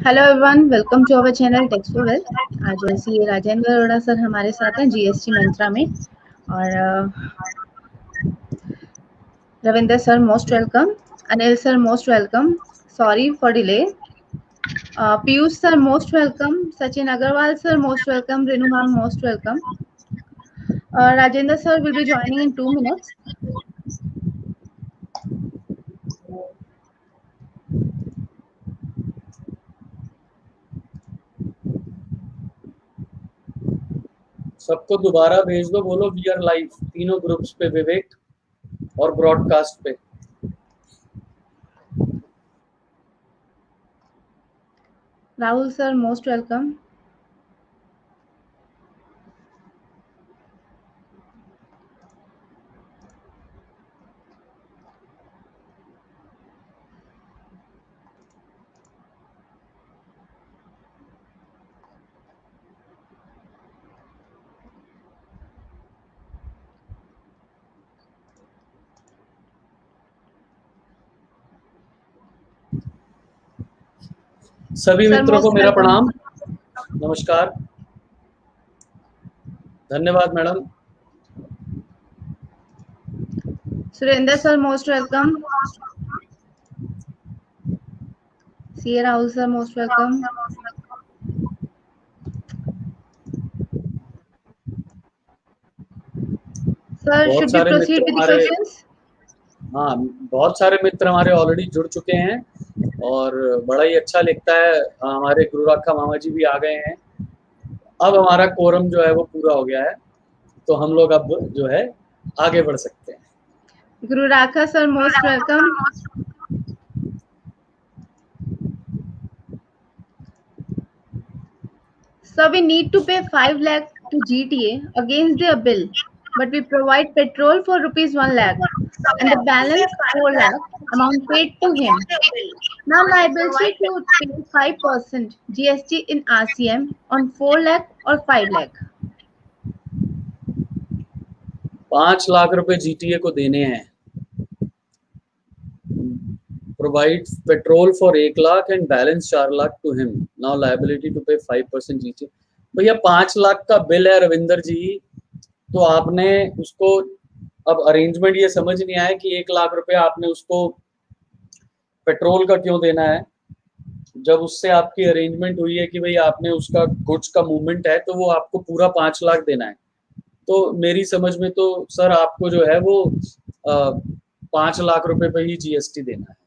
Hello everyone, welcome to our channel tax for wealth. आज CA Rajendra Arora sir हमारे साथ हैं जीएसटी मंत्रा में, और Ravinder sir most welcome, Anil sir most welcome, sorry for delay, Piyush sir most welcome, Sachin Agarwal sir most welcome, Renu ma'am most welcome. Rajendra sir will be joining in 2 minutes. सबको दोबारा भेज दो, बोलो वी आर लाइव तीनों ग्रुप्स पे, विवेक और ब्रॉडकास्ट पे। Rahul sir most welcome. सभी सर मित्रों को मोस्ट मेरा वेलकम। प्रणाम, नमस्कार, धन्यवाद madam. Surendra sir most welcome. CA Rahul sir most welcome. Sir बहुत शुड वी सारे मित्र प्रोसीड विद द हमारे, क्वेश्चंस? हाँ, बहुत सारे मित्र हमारे ऑलरेडी जुड़ चुके हैं और बड़ा ही अच्छा लगता है। हमारे गुरु राखा मामा जी भी आ गए हैं। अब हमारा कोरम जो है वो पूरा हो गया है, तो हम लोग अब जो है आगे बढ़ सकते हैं। Guru Rakha sir, most welcome. So we need to pay 5 lakh to GTA against their bill, but we provide petrol for rupees 1 lakh and the balance 4 lakh amount paid to him. Now liability to pay 5% GST in RCM on 4 lakh or 5 lakh. 5 lakh रुपए GTA को देने हैं। Provide petrol for 1 lakh and balance 4 lakh to him. Now liability to pay 5% GTA. भैया 5 लाख का bill है रविंदर जी, तो आपने उसको, अब अरेंजमेंट ये समझ नहीं आया कि 1 लाख रुपए आपने उसको पेट्रोल का क्यों देना है। जब उससे आपकी अरेंजमेंट हुई है कि भाई आपने उसका गुड्स का मूवमेंट है, तो वो आपको पूरा 5 लाख देना है। तो मेरी समझ में तो सर आपको जो है वो 5 लाख रुपए पे ही जीएसटी देना है।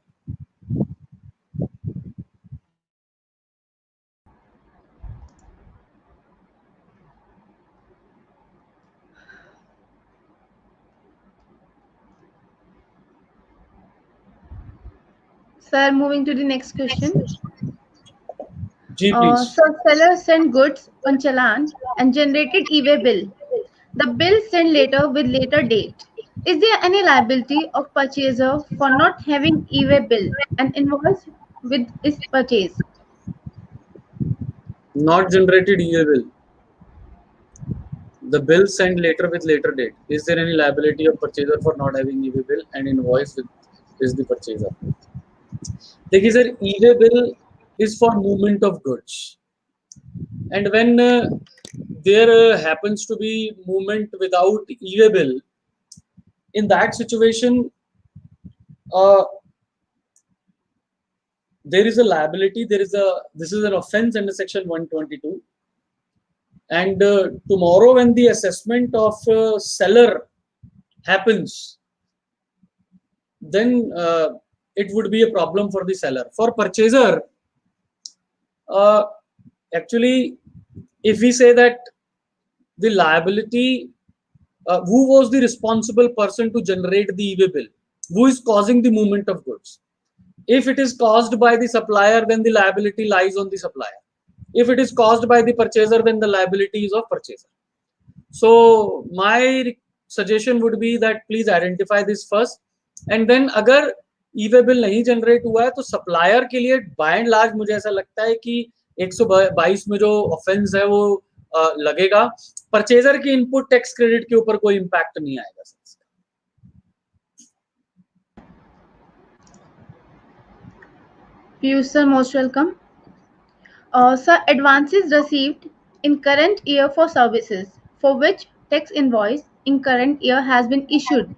Sir, moving to the next question. जी please. So seller sent goods on challan and generated e-way bill. The bill sent later with later date. Is there any liability of purchaser for not having e-way bill and invoice with his purchase? Not generated e bill. The bill sent later with later date. Is there any liability of purchaser for not having e bill and invoice with is the purchaser? देखिए sir, e bill is for movement of goods, and when there happens to be movement without e bill, in that situation, uh, there is a liability. This is an offense under section 122. And tomorrow when the assessment of seller happens, then it would be a problem for the seller. For purchaser, actually, if we say that the liability, who was the responsible person to generate the e-way bill, who is causing the movement of goods? If it is caused by the supplier, then the liability lies on the supplier. If it is caused by the purchaser, then the liability is of purchaser. So my suggestion would be that please identify this first, and then अगर e-way bill नहीं generate हुआ है तो supplier के लिए bye and large मुझे ऐसा लगता है कि 122 में जो ऑफेंस है वो लगेगा। परचेजर की इनपुट टैक्स क्रेडिट के ऊपर कोई इंपैक्ट नहीं आएगा sir. Piyush sir, most welcome. Sir, advances received in current year for services for which tax invoice in current year has been issued,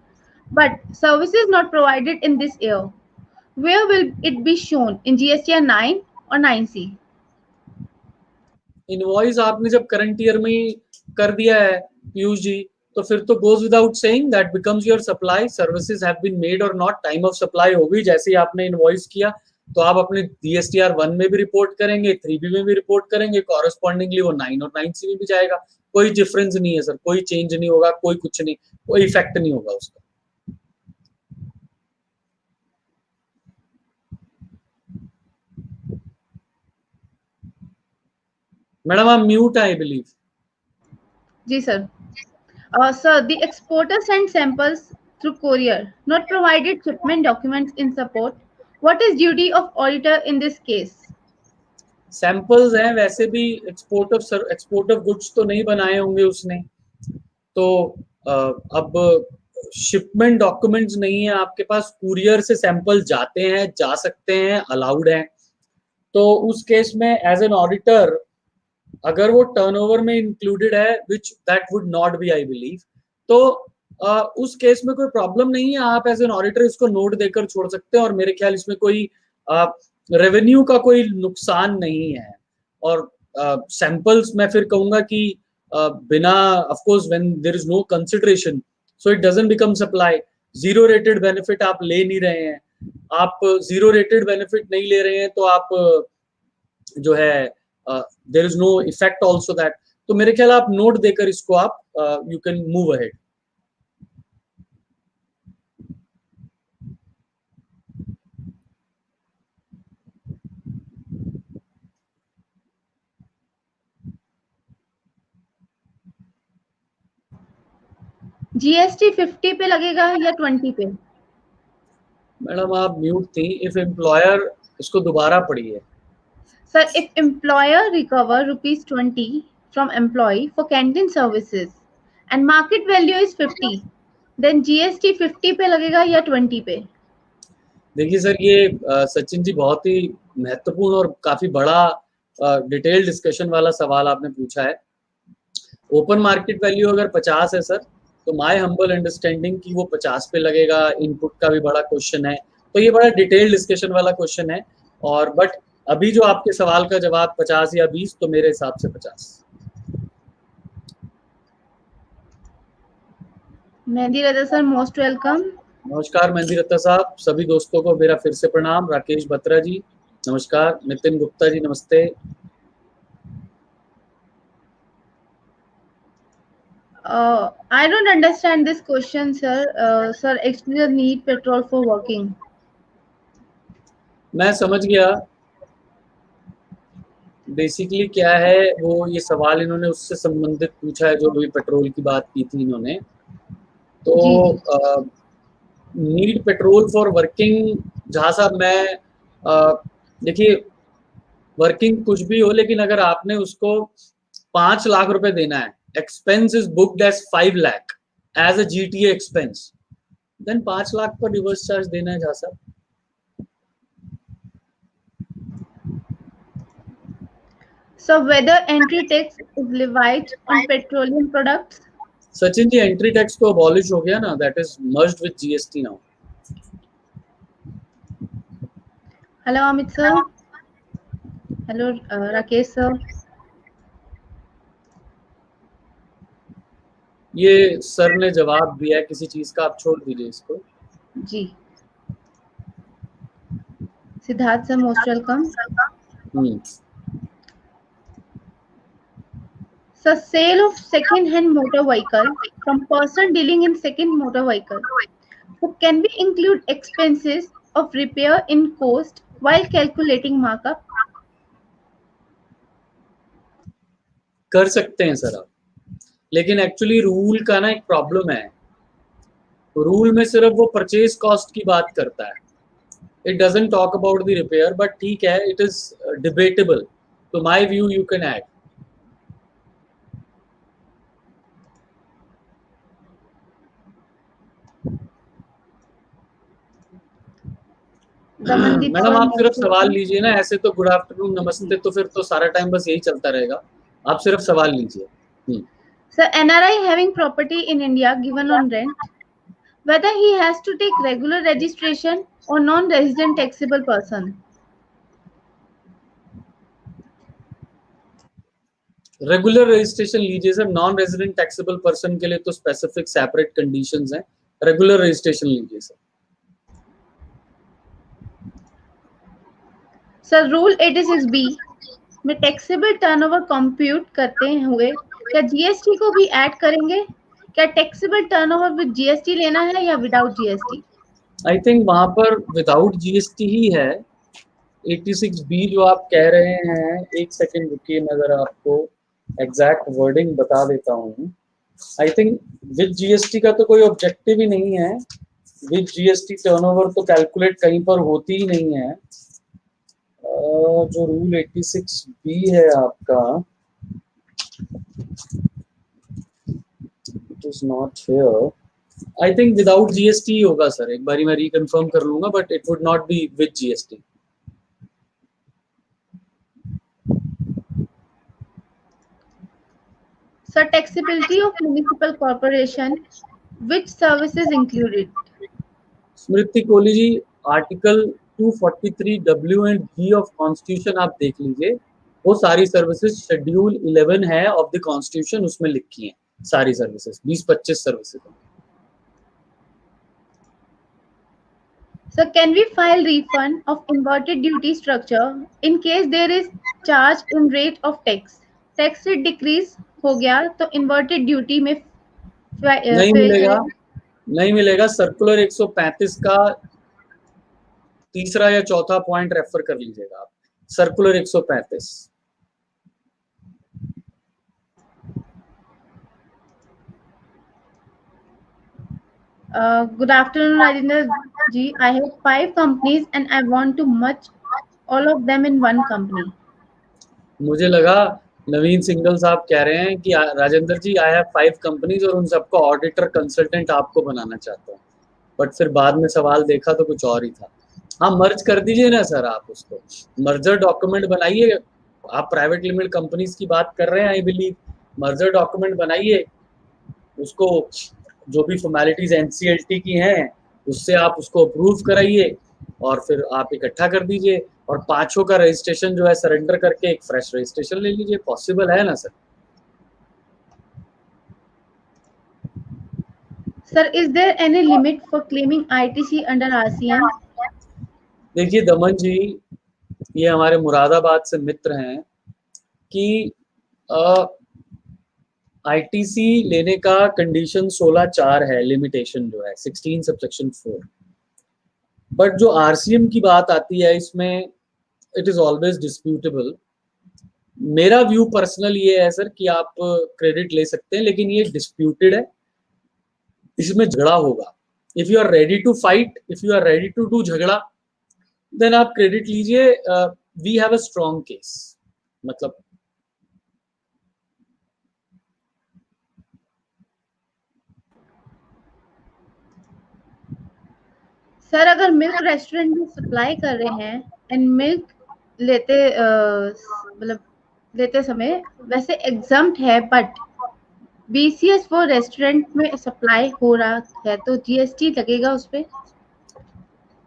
but services not provided in this year. Where will it be shown in GSTR 9 or 9C? Invoice आपने जब current year में कर दिया है पीयूष जी, तो फिर तो goes without saying that becomes your supply, services have been made और नॉट, टाइम ऑफ सप्लाई होगी जैसे ही आपने इनवॉइस किया, तो आप अपने DSTR 1 में भी रिपोर्ट करेंगे, 3B में भी रिपोर्ट करेंगे, कॉरेस्पॉन्डिंगली वो 9 और 9C में भी जाएगा। कोई डिफरेंस नहीं है सर, कोई चेंज नहीं होगा, कोई कुछ नहीं, कोई इफेक्ट नहीं होगा उसका। मैडम आप म्यूट है आई बिलीव। जी sir. Sir, the exporter sent samples through courier, not provided shipment documents in support. What is duty of auditor in this case? Samples हैं, वैसे भी एक्सपोर्ट ऑफ गुड्स तो नहीं बनाए होंगे उसने, तो अब शिपमेंट डॉक्यूमेंट्स नहीं है आपके पास, कुरियर से सैंपल जाते हैं, जा सकते हैं, अलाउड है, तो उस केस में एज एन ऑडिटर अगर वो टर्नओवर में इंक्लूडेड है, which that would not be I believe, तो उस केस में कोई प्रॉब्लम नहीं है, आप एज एन ऑडिटर इसको नोट देकर छोड़ सकते हैं, और मेरे ख्याल इसमें कोई रेवेन्यू का कोई नुकसान नहीं है। और सैंपल्स मैं फिर कहूंगा कि बिना, of course when there is no consideration so it doesn't become supply. Zero rated benefit आप ले नहीं रहे हैं, आप जीरो रेटेड बेनिफिट नहीं ले रहे हैं, तो आप जो है there is no effect also that, तो मेरे ख्याल आप नोट देकर इसको आप you can move ahead. GST 50 पे लगेगा या 20 पे? मैडम आप म्यूट थी, इफ एम्प्लॉयर, इसको दोबारा पढ़िए। Sir, if employer recover rupees 20 from employee for canteen services and market value is 50, then GST 50 पे लगेगा या 20 पे? देखिए सर, ये सचिन जी बहुत ही महत्वपूर्ण और काफी बड़ा डिटेल डिस्कशन वाला सवाल आपने पूछा है। ओपन मार्केट वैल्यू अगर 50 है सर, तो माय हम्बल अंडरस्टैंडिंग कि वो 50 पे लगेगा, इनपुट का भी बड़ा क्वेश्चन है, तो ये बड़ा डिटेल डिस्कशन वाला क्वेश्चन है, और बट अभी जो आपके सवाल का जवाब 50 या 20, तो मेरे हिसाब से 50। मेहंदी रजा सर, मोस्ट वेलकम। नमस्कार मेहंदी रत्ता साहब, सभी दोस्तों को मेरा फिर से प्रणाम। राकेश बत्रा जी नमस्कार, नितिन गुप्ता जी नमस्ते। I don't understand this question, sir. Sir, exterior need petrol for working. मैं समझ गया, बेसिकली क्या है वो, ये सवाल इन्होंने उससे संबंधित पूछा है जो अभी पेट्रोल की बात की थी इन्होंने, तो जी जी। Need petrol for working. जहाँ साहब मैं देखिए, वर्किंग कुछ भी हो, लेकिन अगर आपने उसको 5 लाख रुपए देना है, expense is booked as 5 lakh as a GTA expense, then 5 lakh पर रिवर्स चार्ज देना है जहाँ साहब। So, whether entry tax is levied on petroleum products? Sachin ji, entry tax तो अबॉलिश हो गया ना, that is merged with GST now. Hello, Amit sir. Hello, Rakesh sir. ये सर ने जवाब दिया है किसी चीज का, आप छोड़ दीजिए इसको। जी। Siddharth sir, most welcome. So, sale of second-hand motor vehicle from person dealing in second motor vehicle. So, can we include expenses of repair in cost while calculating markup? कर सकते हैं सर आप, लेकिन एक्चुअली रूल का ना एक problem है, rule में सिर्फ वो परचेज कॉस्ट की बात करता है, it doesn't talk about the repair, but ठीक है, इट इज डिबेटेबल, तो my view you can add. Ramandeep madam sir आप सिर्फ नेक्स्ट सवाल क्वेश्चन। लीजिए ना, ऐसे तो गुड आफ्टरनून नमस्ते तो फिर तो सारा टाइम बस यही चलता रहेगा, आप सिर्फ सवाल लीजिए। Sir, NRI having property in India given on rent, whether he has to take regular registration or non-resident taxable person. Regular registration लीजिए sir, non resident taxable person के लिए तो स्पेसिफिक सेपरेट कंडीशंस हैं, रेगुलर रजिस्ट्रेशन लीजिए sir. Sir, rule 86B में taxable turnover compute करते हुए क्या जीएसटी को भी ऐड करेंगे? क्या टैक्सेबल टर्नओवर विद जीएसटी लेना है या विदाउट जीएसटी? आई थिंक वहां पर विदाउट जीएसटी ही है। 86B जो आप कह रहे हैं, एक सेकंड रुकिए, मैं जरा आपको एग्जैक्ट वर्डिंग बता देता हूँ। आई थिंक विद जीएसटी का तो कोई ऑब्जेक्टिव ही नहीं है, विद जीएसटी टर्नओवर तो कैलकुलेट कहीं पर होती ही नहीं है। जो रूल 86B है आपका, it is not here. I think without GST होगा सर, एक बारी मैं रिकन्फर्म कर लूंगा, but it would not be with GST. Sir, taxability of municipal corporation, which services included? Smriti Kohli ji, article 243W and B of constitution आप देख लीजिए, वो सारी सर्विसेज शेड्यूल 11 है ऑफ द कॉन्स्टिट्यूशन, उसमें लिखी हैं सारी services, 20-25 services. So, can we file refund of inverted duty structure in case there is charge in rate of tax? Tax rate decrease हो गया तो inverted duty में नहीं मिलेगा, नहीं मिलेगा। सर्कुलर 135 का तीसरा या चौथा पॉइंट रेफर कर लीजिएगा आप, circular 135। Good afternoon, Rajendra ji. I have 5 companies and I want to merge all of them in one company. मुझे लगा नवीन सिंगल साहब कह रहे हैं कि राजेंद्र जी, आई हैव 5 कंपनीज और उन सबको ऑडिटर कंसल्टेंट आपको बनाना चाहता हूँ, बट फिर बाद में सवाल देखा तो कुछ और ही था। हाँ, मर्ज कर दीजिए ना सर, आप उसको मर्जर डॉक्यूमेंट बनाइए। आप प्राइवेट लिमिटेड कंपनीज की बात कर रहे हैं, आई बिलीव, मर्जर डॉक्यूमेंट बनाइए, उसको जो भी फॉर्मेलिटीज एनसीएलटी की हैं उससे आप उसको अप्रूव कराइए और फिर आप इकट्ठा कर दीजिए, और 5 का रजिस्ट्रेशन जो है सरेंडर करके एक फ्रेश रजिस्ट्रेशन ले लीजिए। पॉसिबल है ना sir? Sir, is there any limit for claiming ITC under RCM? देखिए दमन जी, ये हमारे मुरादाबाद से मित्र हैं कि आईटीसी लेने का कंडीशन 16(4) है, लिमिटेशन जो है 16 सबसेक्शन 4, बट जो आरसीएम की बात आती है इसमें इट इज ऑलवेज डिस्प्यूटेबल। मेरा व्यू पर्सनल ये है सर कि आप क्रेडिट ले सकते हैं, लेकिन ये डिस्प्यूटेड है, इसमें झगड़ा होगा। If you are ready to fight, if you are ready to do झगड़ा, देन आप क्रेडिट लीजिए। We have a strong case, मतलब सर, अगर मिल्क रेस्टोरेंट में सप्लाई कर रहे हैं एंड मिल्क लेते मतलब लेते समय वैसे एग्जम्प्ट है, बट बीसीएस वो रेस्टोरेंट में सप्लाई हो रहा है तो जीएसटी लगेगा उस पे?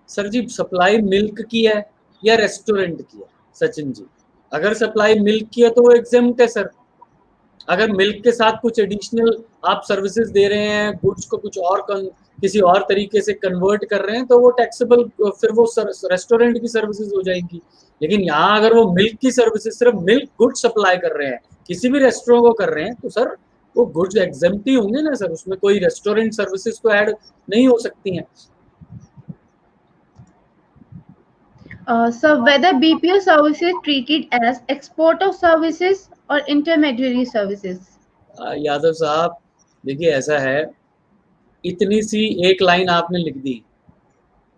सर जी, सप्लाई मिल्क की है या रेस्टोरेंट की है सचिन जी? अगर सप्लाई मिल्क की है तो वो एग्जेम्प्ट है सर। अगर मिल्क के साथ कुछ एडिशनल आप सर्विसेज दे रहे हैं, गुड्स को कुछ और किसी और तरीके से कन्वर्ट कर रहे हैं, तो वो टैक्सेबल, फिर वो रेस्टोरेंट की सर्विसेज हो जाएंगी। लेकिन यहाँ अगर वो मिल्क की सर्विसेज, सिर्फ मिल्क गुड सप्लाई कर रहे हैं, किसी भी रेस्टोरेंट को कर रहे हैं, तो सर वो गुड्स एग्जेम्प्ट ही होंगे ना सर, उसमें कोई रेस्टोरेंट सर्विसेज तो ऐड नहीं हो सकती हैं। So whether BPO services treated as export of services or intermediary services? Yadav साहब देखिए, ऐसा है, इतनी सी एक लाइन आपने लिख दी,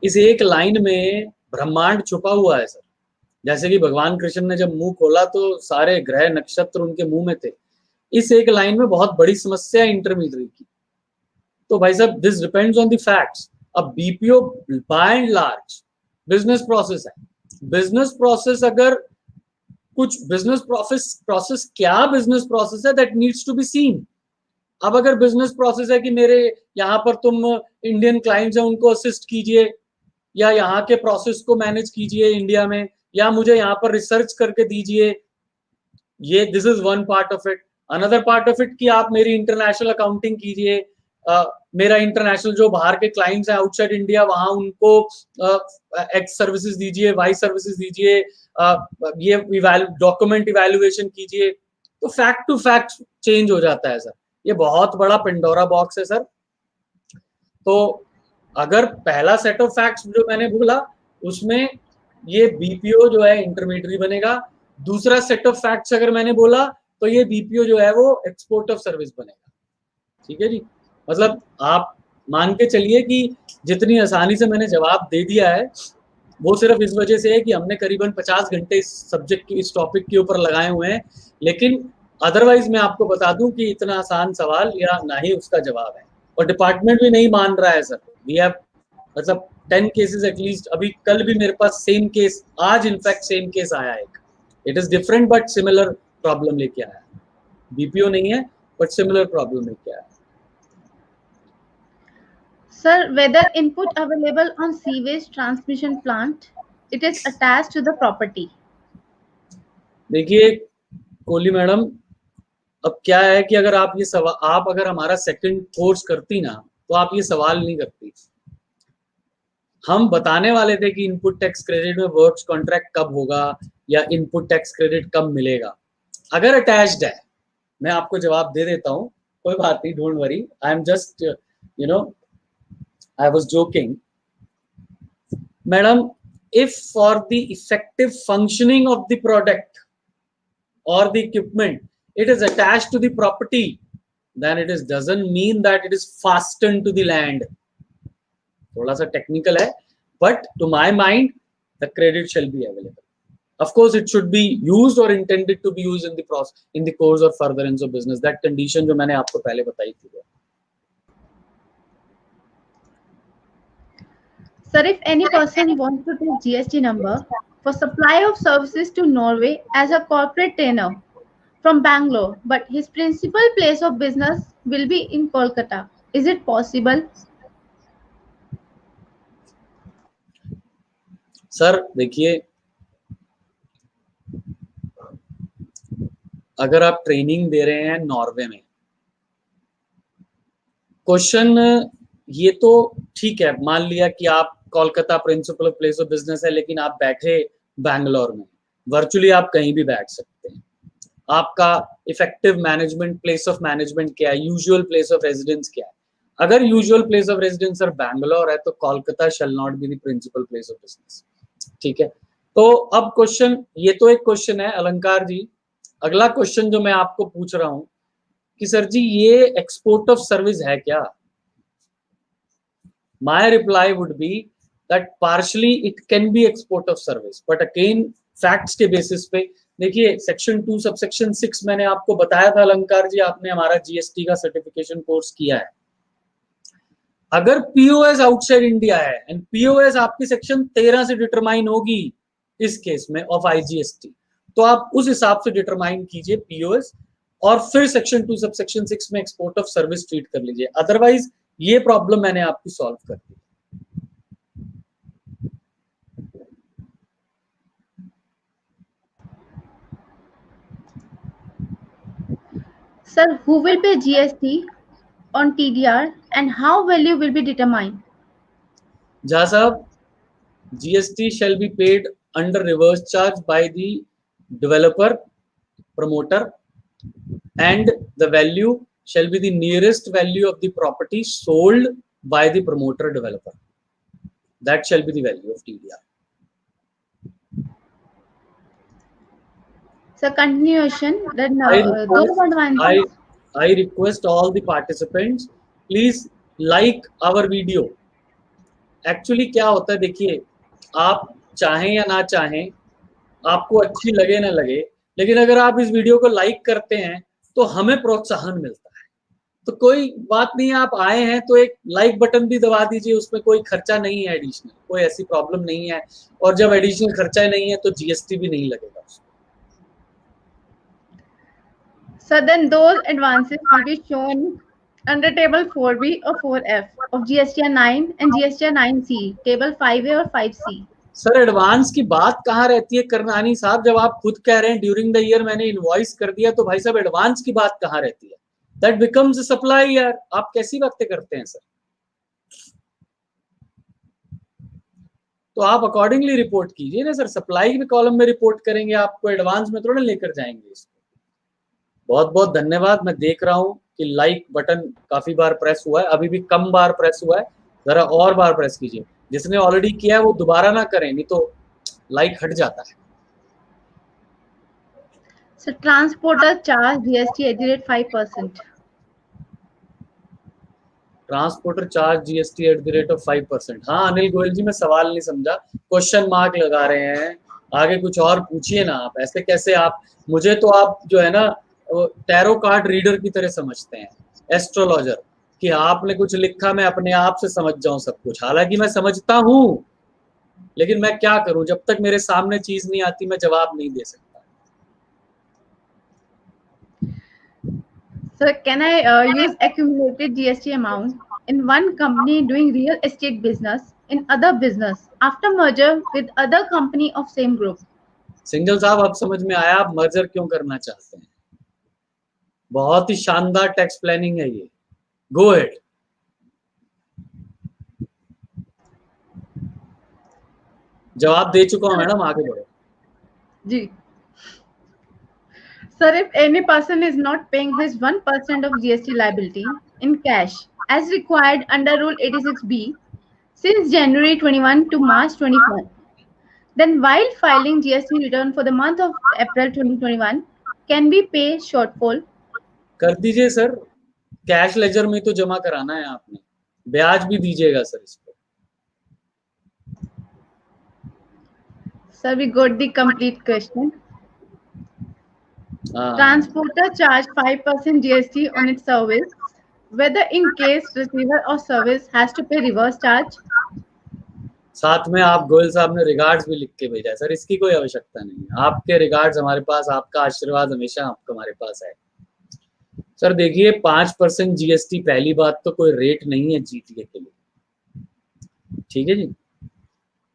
इस एक लाइन में ब्रह्मांड छुपा हुआ है सर। जैसे कि भगवान कृष्ण ने जब मुंह खोला तो सारे ग्रह नक्षत्र उनके मुंह में थे, इस एक लाइन में बहुत बड़ी समस्या इंटरमीडियरी की। तो भाई साहब, this depends on the facts. अब BPO by and large business process है। बिजनेस प्रोसेस अगर कुछ बिजनेस प्रोसेस क्या बिजनेस प्रोसेस है, that needs to be seen. अब अगर बिजनेस प्रोसेस है कि मेरे यहाँ पर तुम इंडियन क्लाइंट्स हैं उनको असिस्ट कीजिए, या यहाँ के प्रोसेस को मैनेज कीजिए इंडिया में, या मुझे यहाँ पर रिसर्च करके दीजिए, ये this is one part of it. Another part of it कि आप मेरी इंटरनेशनल अकाउंटिंग कीजिए, मेरा इंटरनेशनल जो बाहर के क्लाइंट्स हैं आउटसाइड इंडिया, वहां उनको एक्स सर्विसेज दीजिए, वाई सर्विसेज दीजिए, ये डॉक्यूमेंट इवैल्यूएशन कीजिए। तो फैक्ट टू फैक्ट चेंज हो जाता है सर। ये बहुत बड़ा पेंडोरा बॉक्स है सर। तो अगर पहला सेट ऑफ फैक्ट्स जो मैंने बोला उसमें ये बीपीओ जो है इंटरमीडियरी बनेगा। दूसरा सेट ऑफ फैक्ट्स अगर मैंने बोला तो ये बीपीओ जो है वो एक्सपोर्ट ऑफ सर्विस बनेगा। ठीक है जी। मतलब आप मान के चलिए कि जितनी आसानी से मैंने जवाब दे दिया है वो सिर्फ इस वजह से है कि हमने करीबन 50 घंटे इस सब्जेक्ट की, इस टॉपिक के ऊपर लगाए हुए हैं। लेकिन अदरवाइज मैं आपको बता दूं कि इतना आसान सवाल या ना ही उसका जवाब है, और डिपार्टमेंट भी नहीं मान रहा है सर। वी हैव मतलब 10 केसेस एटलीस्ट। अभी कल भी मेरे पास सेम केस, आज इनफैक्ट सेम केस आया एक। It is different but similar problem लेके आया। बीपीओ नहीं है बट सिमिलर प्रॉब्लम लेके आया। Sir, whether input available on sewage transmission plant, it is attached to the property. देखिए कोहली मैडम, अब क्या है कि अगर आप ये सवाल, आप अगर हमारा सेकंड कोर्स करती ना तो आप ये सवाल नहीं करती। हम बताने वाले थे कि इनपुट टैक्स क्रेडिट में वर्क्स कॉन्ट्रैक्ट कब होगा या इनपुट टैक्स क्रेडिट कब मिलेगा। अगर अटैच्ड है, मैं आपको जवाब दे देता हूँ, कोई बात नहीं, don't worry, I am just I was joking. Madam, if for the effective functioning of the product or the equipment, it is attached to the property, then it is doesn't mean that it is fastened to the land. थोड़ा सा technical है, but to my mind, the credit shall be available. Of course, it should be used or intended to be used in the process, in the course or furtherance of business. That condition जो मैंने आपको पहले बताई थी। Sir, if any person wants to take GST number for supply of services to Norway as a corporate trainer from Bangalore, but his principal place of business will be in Kolkata, is it possible? Sir देखिए, अगर आप training दे रहे हैं Norway में, question ये तो ठीक है, मान लिया कि आप Kolkata principal place of business है लेकिन आप बैठे बैंगलोर में, वर्चुअली आप कहीं भी बैठ सकते हैं। आपका effective management place of management क्या है, यूजुअल प्लेस ऑफ रेजिडेंस क्या है। अगर usual place of residence sir Bangalore है तो Kolkata shall not be the principal place of business. ठीक है, तो अब क्वेश्चन, ये तो एक क्वेश्चन है अलंकार जी। अगला क्वेश्चन जो मैं आपको पूछ रहा हूं कि सर जी ये एक्सपोर्ट ऑफ सर्विस है क्या? My reply would be that partially it can be export of service, but again facts के basis पे देखिए सेक्शन 2 सबसेक्शन 6 मैंने आपको बताया था अलंकार जी, आपने हमारा जीएसटी का सर्टिफिकेशन कोर्स किया है। अगर पीओएस आउटसाइड इंडिया है एंड पीओएस आपकी सेक्शन 13 से डिटरमाइन होगी इस केस में ऑफ आईजीएसटी, तो आप उस हिसाब से डिटरमाइन कीजिए पीओएस और फिर सेक्शन 2 सबसेक्शन 6 में एक्सपोर्ट ऑफ सर्विस ट्रीट कर लीजिए। अदरवाइज ये प्रॉब्लम मैंने आपकी सॉल्व कर दी। Sir, who will pay GST on TDR and how value will be determined? जहाँ साहब, GST shall be paid under reverse charge by the developer, promoter, and the value shall be the nearest value of the property sold by the promoter developer. That shall be the value of TDR. So continuation. Then I request all the participants, please like our video. Actually क्या होता है देखिए, आप चाहें या ना चाहें, आपको अच्छी लगे ना लगे, लेकिन अगर आप इस वीडियो को लाइक करते हैं तो हमें प्रोत्साहन मिलता है। तो कोई बात नहीं है, आप आए हैं तो एक लाइक बटन भी दबा दीजिए, उसमें कोई खर्चा नहीं है एडिशनल, कोई ऐसी प्रॉब्लम नहीं है। और जब एडिशनल खर्चा नहीं है तो जीएसटी भी नहीं लगेगा उसमें। So then those advances will be shown under table 4B or 4F of GSTR 9 and GSTR 9C, table 5A or 5C. Sir advance की बात कहाँ रहती है करनानी साहब, जब आप खुद कह रहे हैं ड्यूरिंग द ईयर मैंने इनवॉइस कर दिया, तो भाई साहब एडवांस की बात कहाँ रहती है? That becomes supply. यार आप कैसी बातें करते हैं सर? तो आप अकॉर्डिंगली रिपोर्ट कीजिए ना सर, सप्लाई के कॉलम में रिपोर्ट करेंगे, आपको एडवांस में थोड़ा लेकर जाएंगे इसको। बहुत बहुत धन्यवाद। मैं देख रहा हूँ कि लाइक बटन काफी बार प्रेस हुआ है, अभी भी कम बार प्रेस हुआ है, जरा और बार प्रेस कीजिए। जिसने ऑलरेडी किया है वो दोबारा ना करें, नहीं तो लाइक हट जाता है। So transporter charge GST at the rate 5%. Transporter charge GST at the rate of 5%। हाँ अनिल गोयल जी, मैं सवाल नहीं समझा, क्वेश्चन मार्क लगा रहे हैं, आगे कुछ और पूछिए ना। आप ऐसे कैसे, आप मुझे तो आप जो है ना टैरो कार्ड रीडर की तरह समझते हैं, एस्ट्रोलॉजर, कि आपने कुछ लिखा मैं अपने आप से समझ जाऊं सब कुछ। हालांकि मैं समझता हूं, लेकिन मैं क्या करूं, जब तक मेरे सामने चीज नहीं आती मैं जवाब नहीं दे सकता। So can I use accumulated GST amount in one company doing real estate business in other business after merger with other company of same group? Single साहब अब समझ में आया आप मर्जर क्यों करना चाहते हैं। बहुत ही शानदार टैक्स प्लानिंग है ये। Go ahead. जवाब दे चुका हूं मैडम, आगे बढ़ो जी। Sir, if any person is not paying his 1% of GST liability in cash as required under Rule 86B since January 21 to March 24, then while filing GST return for the month of April 2021, can be pay shortfall. कर दीजिए sir, cash ledger में तो जमा कराना है आपने, ब्याज भी दीजिएगा सर इस पर। Sir, we got the complete question. हाँ Transporter charge 5% GST on its service, whether in case receiver of service has to pay reverse charge. साथ में आप गोयल साहब ने रिगार्ड्स भी लिख के भेजा है सर, इसकी कोई आवश्यकता नहीं है। आपके रिगार्ड्स हमारे पास, आपका आशीर्वाद हमेशा आपका हमारे पास है। सर देखिए 5% जीएसटी, पहली बात तो कोई रेट नहीं है जीटीए के लिए, ठीक है जी।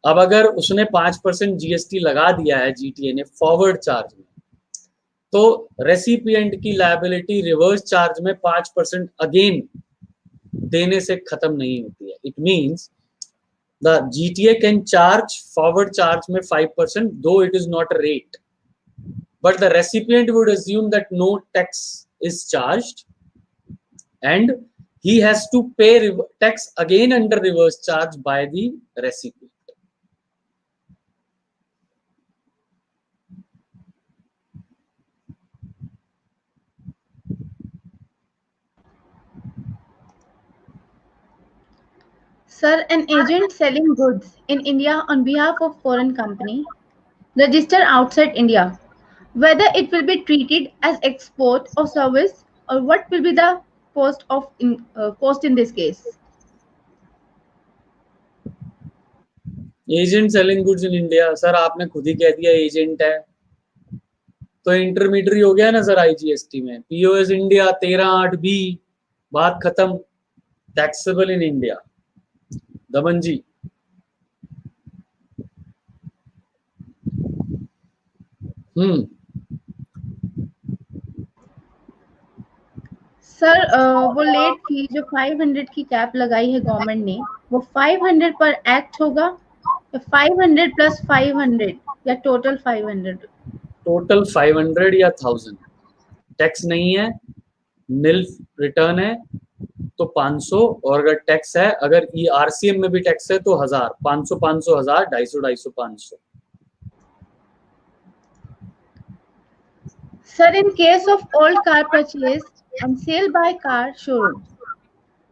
अब अगर उसने 5% जीएसटी लगा दिया है जीटीए ने फॉरवर्ड चार्ज में, तो रेसिपिएंट की लायबिलिटी रिवर्स चार्ज में 5% अगेन देने से खत्म नहीं होती है। It means the GTA can charge forward charge में 5%, though it is not a rate, but the recipient would assume that no tax is charged and he has to pay tax again under reverse charge by the recipient. Sir, an agent selling goods in India on behalf of foreign company registered outside India, whether it will be treated as export or service, or what will be the cost in this case? Agent selling goods in India, sir आपने खुद ही कह दिया agent है, तो intermediary हो गया ना sir IGST में। पीओएस इंडिया 13(8)B, बात खत्म, taxable in India. Daman ji sir वो लेट फी जो 500 की कैप लगाई है गवर्नमेंट ने, वो 500 पर एक्ट होगा या 500 प्लस 500 या टोटल 500? टोटल 500 या 1000, टैक्स नहीं है, निल रिटर्न है तो 500, और अगर टैक्स है, अगर ई आरसीएम में भी टैक्स है तो 1000, 500 500 1000, 250 250 500। Sir, in case of old car purchase and sale by car showroom,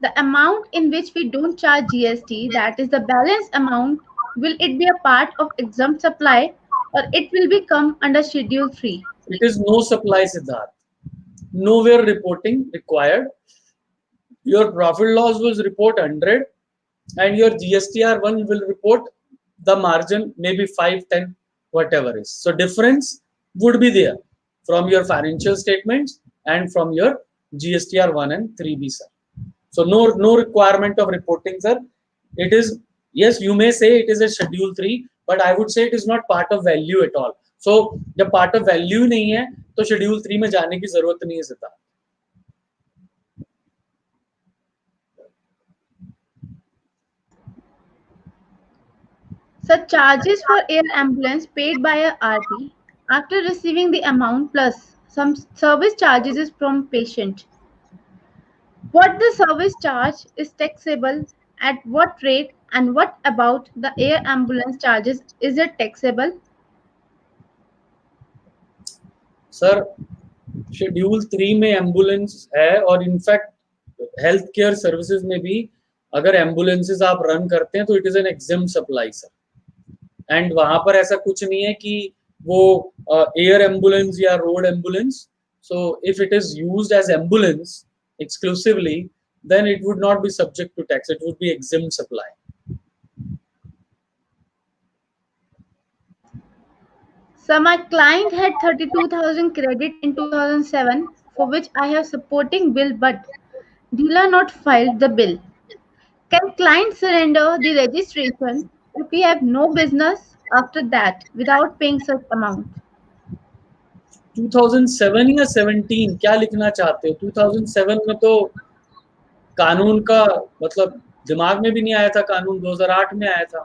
the amount in which we don't charge GST, that is the balance amount, will it be a part of exempt supply or it will become under Schedule 3? It is no supply, Siddharth. Nowhere reporting required. your profit loss will report 100 and your GSTR1 will report the margin maybe 5, 10, whatever is. So difference would be there from your financial statements and from your GSTR1 and 3B, sir. So no requirement of reporting, sir. It is, yes, you may say it is a schedule 3, but I would say it is not part of value at all. So जब part of value नहीं है तो schedule 3 में जाने की जरूरत नहीं है Siddharth. Such charges for air ambulance paid by a RT after receiving the amount plus some service charges is from patient. What the service charge is taxable at what rate and what about the air ambulance charges is it taxable? Sir schedule 3 में ambulance है और in fact health care services में भी अगर ambulances आप run करते हैं तो it is an exempt supply sir. And वहां पर ऐसा कुछ नहीं है कि वो एयर एम्बुलेंस या road ambulance. So if it is used as ambulance exclusively, then it would not be subject to tax. It would be exempt supply. So my client had 32,000 credit in 2007 for which I have supporting bill but dealer not filed the bill. Can client surrender the registration if we have no business after that without paying such amount? 2007 या 17 क्या लिखना चाहते हो? 2007 में तो कानून का मतलब दिमाग में भी नहीं आया था. कानून 2008 में आया था.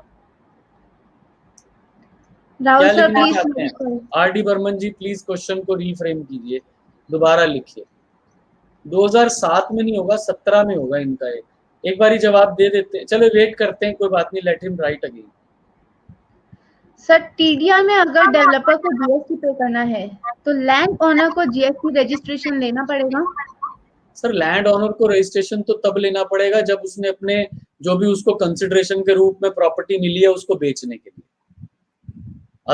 राहुल क्या सर लिखना प्लीज चाहते हैं? R D. Burman ji please question को रीफ्रेम कीजिए, दोबारा लिखिए. 2007 में नहीं होगा, 17 में होगा इनका. एक बार ही जवाब दे देते हैं. चलो वेट करते हैं, कोई बात नहीं. Let him right again. Sir TDR में अगर डेवलपर को जीएसटी पे करना है तो लैंड ओनर को जीएसटी रजिस्ट्रेशन लेना पड़ेगा. सर लैंड ओनर को रजिस्ट्रेशन तो तब लेना पड़ेगा जब उसने अपने जो भी उसको कंसिडरेशन के रूप में प्रॉपर्टी मिली है उसको बेचने के लिए.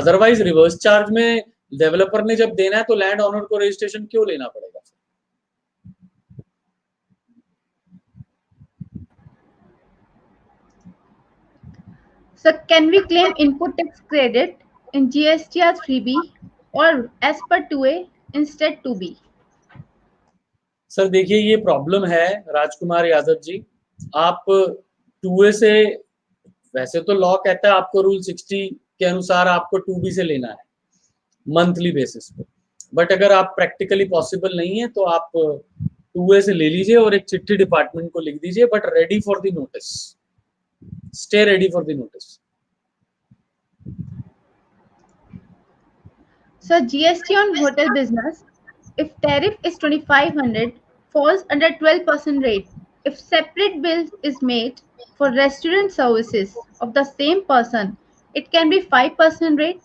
अदरवाइज रिवर्स चार्ज में डेवलपर ने जब देना है तो लैंड ओनर को रजिस्ट्रेशन क्यों लेना पड़ेगा? So can we claim input tax credit in GSTR 3B or as per 2A instead 2B? Sir देखिए ये प्रॉब्लम है राजकुमार यादव जी. आप 2A से वैसे तो लॉ कहता है आपको रूल 60 के अनुसार आपको 2B से लेना है मंथली बेसिस पे. बट अगर आप प्रैक्टिकली पॉसिबल नहीं है तो आप 2A से ले लीजिए और एक चिट्ठी डिपार्टमेंट को लिख दीजिए. But ready for the notice. Stay ready for the notice. So GST on hotel business, if tariff is 2,500, falls under 12% rate. If separate bill is made for restaurant services of the same person, it can be 5% rate.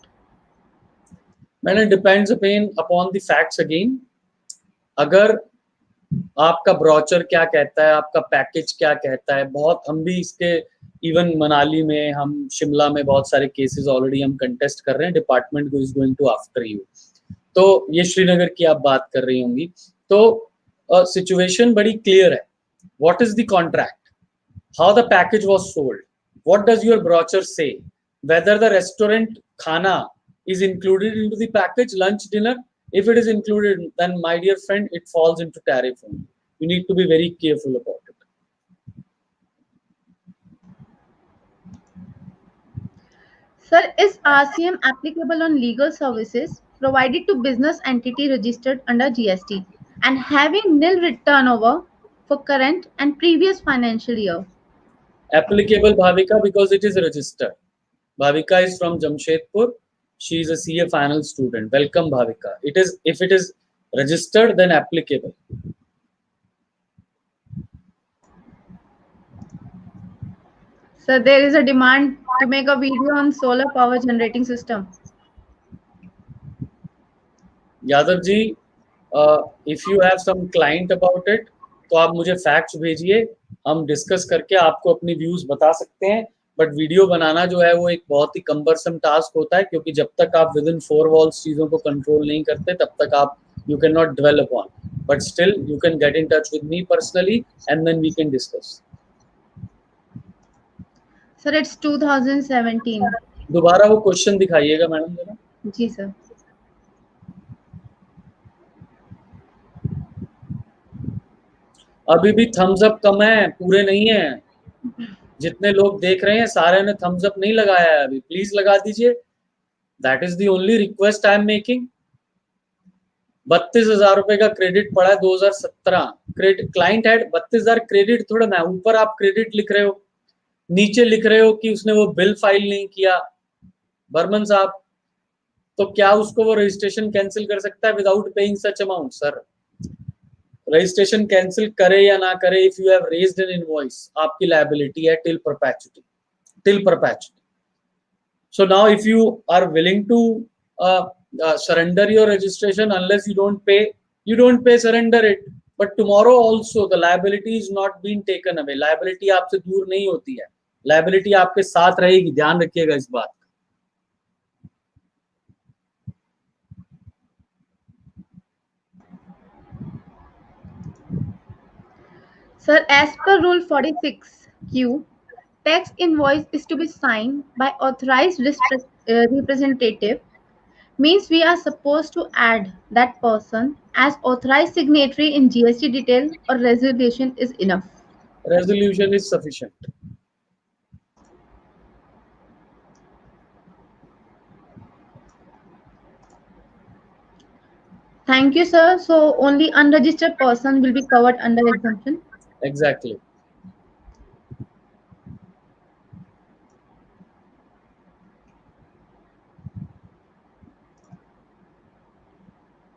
Man, it depends upon the facts again. अगर आपका brochure क्या कहता है, आपका package क्या कहता है, बहुत हम भी इसके इवन मनाली में, हम शिमला में बहुत सारे केसेस ऑलरेडी हम कंटेस्ट कर रहे हैं. डिपार्टमेंट को is going to after you. तो ये श्रीनगर की आप बात कर रही होंगी. तो सिचुएशन बड़ी क्लियर है. What is the contract, how the package was sold, what does your brochure से, वेदर द रेस्टोरेंट खाना is included into the package, lunch, dinner. If it is included, then my dear friend, it falls into tariff only. You need to be very careful about it. Sir, is RCM applicable on legal services provided to business entity registered under GST and having nil turnover for current and previous financial year? Applicable, Bhavika, because it is registered. Bhavika is from Jamshedpur. She is a CA final student. Welcome, Bhavika. It is, if it is registered, then applicable. So there is a demand to make a video on solar power generating system. Yadav ji, if you have some client about it, तो आप मुझे facts भेजिए, हम discuss करके आपको अपनी views बता सकते हैं. बट वीडियो बनाना जो है वो एक बहुत ही कंबरसम टास्क होता है, क्योंकि जब तक आप विद इन 4 वॉल्स चीज़ों को कंट्रोल नहीं करते तब तक आप you cannot dwell upon, but still you can get in touch with me personally and then we can discuss. Sir, it's 2017. दोबारा वो क्वेश्चन दिखाइएगा मैडम जरा. जी सर. अभी भी थम्स अप कम है, पूरे नहीं है. जितने लोग देख रहे हैं सारे ने थम्स अप नहीं लगाया है अभी, प्लीज लगा दीजिए. That is the only request I am making. 32,000 रुपए का क्रेडिट पड़ा है 2017. क्रेडिट क्लाइंट हैड 32,000 क्रेडिट थोड़ा ना, ऊपर आप क्रेडिट लिख रहे हो, नीचे लिख रहे हो कि उसने वो बिल फाइल नहीं किया. बर्मन साहब, तो क्या उसको वो रजिस्ट्रेशन कैंसिल कर सकता है without paying such amount? Sir, registration cancel करे या ना करे, if you have raised N invoice, आपकी लायबिलिटी है till perpetuity. So now if you are willing to surrender your registration, unless you don't pay, surrender it. But tomorrow also the liability is not being taken away. Liability आपसे दूर नहीं होती है, liability आपके साथ रहेगी, ध्यान रखिएगा इस बात. Sir, as per Rule 46Q, tax invoice is to be signed by authorized representative. Means we are supposed to add that person as authorized signatory in GST detail, or resolution is enough? Resolution is sufficient. Thank you, sir. So only unregistered person will be covered under exemption? Exactly.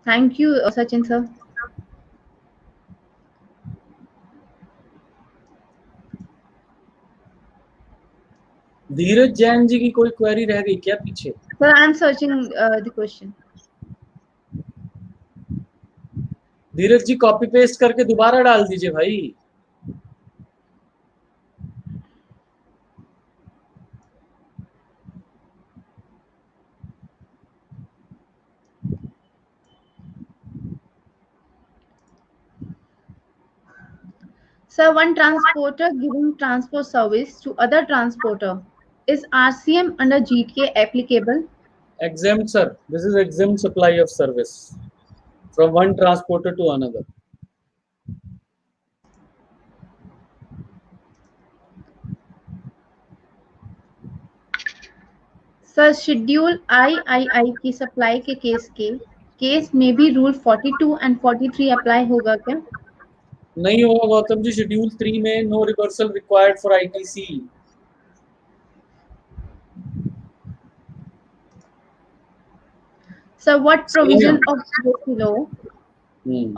Thank you, Sachin sir. धीरज जैन जी की कोई query रह गई क्या पीछे? Sir, I am searching the question. Dheeraj ji copy paste करके दोबारा डाल दीजिए भाई. Sir, one transporter giving transport service to other transporter, is RCM under GTA applicable? Exempt, sir. This is exempt supply of service from one transporter to another. Sir, schedule III की supply के case में भी rule 42 and 43 apply होगा क्या? नहीं होगा Gautam ji. Schedule 3 में no reversal required for ITC. Sir, what provision of GST law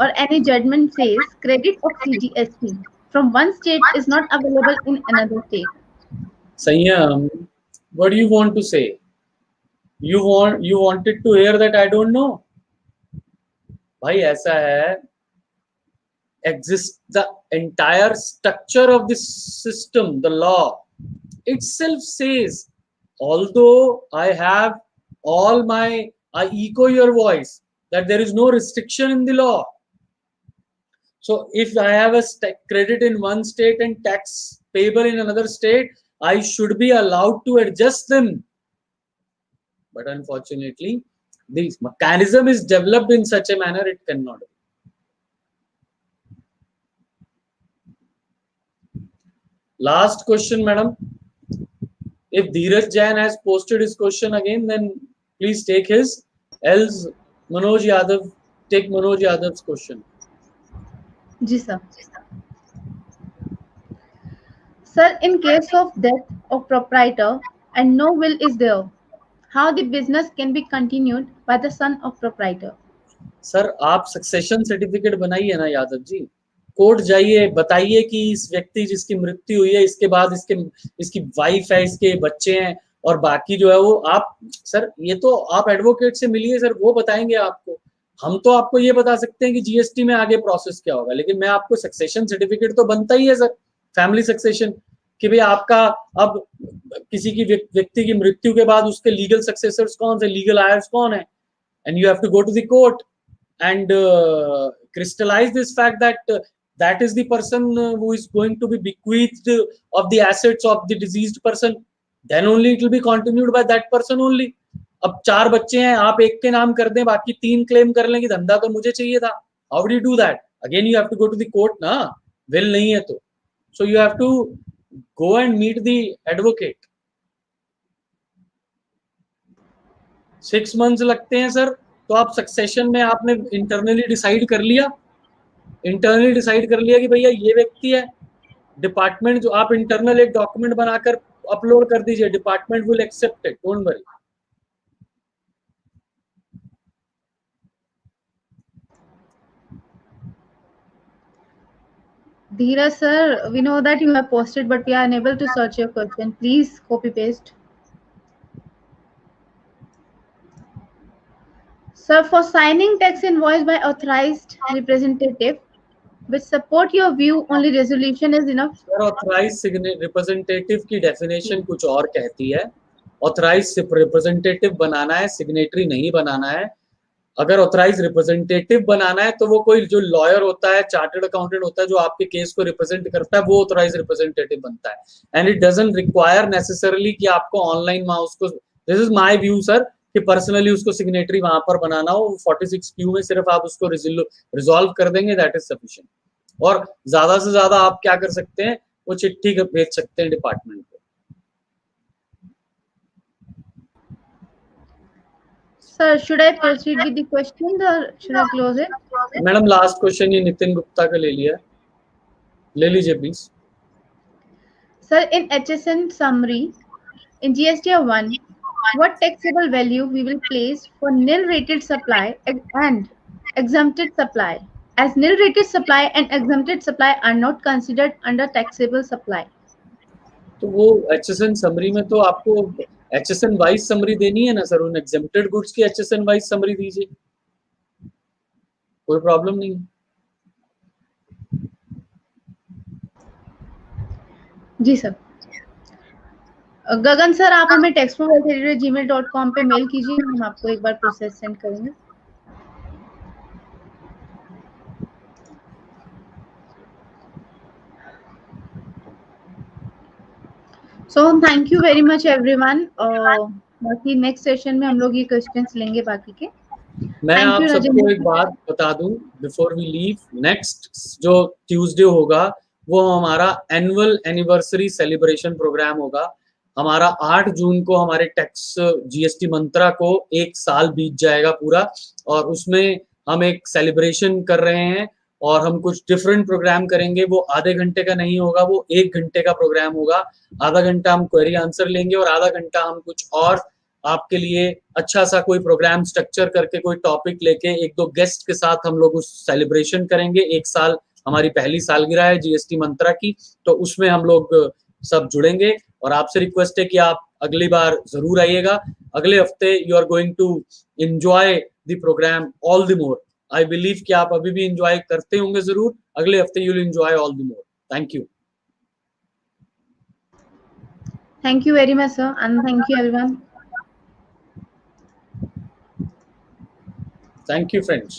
or any judgment says credit of CGST from one state is not available in another state? Sanyam, what do you want to say? You wanted to hear that I don't know? भाई ऐसा है, exist the entire structure of this system, the law itself says, although I have all my, I echo your voice that there is no restriction in the law. So if I have a credit in one state and tax payable in another state, I should be allowed to adjust them. But unfortunately, this mechanism is developed in such a manner it cannot. Last question, madam. If Dheeraj Jain has posted his question again, then please take his. Else, Manoj Yadav, take Manoj Yadav's question. Ji sir. Sir, in case of death of proprietor and no will is there, how the business can be continued by the son of proprietor? Sir, आप succession certificate बनाइए ना Yadav ji. Court जाइए, बताइए कि इस व्यक्ति जिसकी मृत्यु हुई है, इसके बाद इसकी वाइफ है, इसके बच्चे हैं और बाकी जो है वो आप, सर ये तो आप एडवोकेट से मिलिए सर, वो बताएंगे आपको. हम तो आपको ये बता सकते हैं कि जीएसटी में आगे प्रोसेस क्या होगा, लेकिन मैं आपको सक्सेशन सर्टिफिकेट तो बनता ही है सर, फैमिली सक्सेशन, कि भाई आपका अब किसी की व्यक्ति की मृत्यु के बाद उसके लीगल सक्सेसर्स कौन से, लीगल आयर्स कौन है, and you have to go to the court and crystallize this fact that that is the person who is going to be bequeathed of the assets of the deceased person, then only it will be continued by that person only. अब 4 बच्चे हैं, आप एक के नाम कर दें, बाकी 3 क्लेम कर लें कि धंधा तो मुझे चाहिए था. How do you do that? Again you have to go to the court ना, will नहीं है तो. So you have to go and meet the advocate. 6 months लगते हैं सर. तो आप सक्सेशन में आपने इंटरनली डिसाइड कर लिया कि भैया ये व्यक्ति है. डिपार्टमेंट जो आप इंटरनल एक डॉक्यूमेंट बनाकर अपलोड कर दीजिए, department will accept it, don't worry. Dheeraj sir, we know that you have posted, but we are unable to search your question. Please copy paste. Sir, for signing tax invoice by authorized representative, which support your view, only resolution is enough. Sir authorise representative की definition कुछ और कहती है. Authorise representative बनाना है, signatory नहीं बनाना है. अगर authorise representative बनाना है तो वो कोई जो लॉयर होता है, चार्टर्ड अकाउंटेंट होता है, जो आपके केस को रिप्रेजेंट करता है, वो ऑथराइज रिप्रेजेंटेटिव बनता है. And it doesn't require necessarily कि आपको ऑनलाइन वहां उसको, this is my view sir, कि पर्सनली उसको सिग्नेटरी वहां पर बनाना हो. 46 क्यू में सिर्फ आप उसको रिजॉल्व कर देंगे, दैट इज सफिशिएंट. और ज्यादा से ज्यादा आप क्या कर सकते हैं, वो चिट्ठी भेज सकते हैं डिपार्टमेंट को. Sir, should I proceed with the question or should I close it? Madam last question ये नितिन गुप्ता का ले लिया, ले लीजिए please. Sir, in HSN summary, in GSTR 1, what taxable value we will place for nil rated supply and exempted supply, as nil rated supply and exempted supply are not considered under taxable supply. तो वो HSN summary में तो आपको HSN wise summary देनी है ना sir. उन exempted goods की HSN वाइज समरी दीजिए, कोई प्रॉब्लम नहीं. जी सर. गगन सर, आप हमें textprofile@gmail.com पे मेल कीजिए, हम आपको एक बार प्रोसेस सेंड करेंगे. So thank you very much everyone. बाकी नेक्स्ट सेशन में हम लोग ये क्वेश्चंस लेंगे बाकी के. मैं आप सबको एक बात बता दूं बिफोर वी लीव, नेक्स्ट जो ट्यूसडे होगा वो हमारा एनुअल एनिवर्सरी सेलिब्रेशन प्रोग्राम होगा. हमारा 8 जून को हमारे टैक्स जीएसटी मंत्रा को 1 साल बीत जाएगा पूरा, और उसमें हम एक सेलिब्रेशन कर रहे हैं. और हम कुछ डिफरेंट प्रोग्राम करेंगे. वो आधे घंटे का नहीं होगा, वो 1 घंटे का प्रोग्राम होगा. आधा घंटा हम क्वेरी आंसर लेंगे और आधा घंटा हम कुछ और आपके लिए अच्छा सा कोई प्रोग्राम स्ट्रक्चर करके, कोई टॉपिक लेके, 1-2 गेस्ट के साथ हम लोग उस सेलिब्रेशन करेंगे. 1 साल हमारी पहली सालगिरह है जीएसटी मंत्रा की, तो उसमें हम लोग सब जुड़ेंगे. और आपसे रिक्वेस्ट है कि आप अगली बार जरूर आइएगा. अगले हफ्ते you are going to enjoy the programme all the more. I believe कि आप अभी भी एंजॉय करते होंगे जरूर. अगले हफ्ते you will enjoy all the more. Thank you. Thank you very much sir, and thank you everyone. Thank you, friends.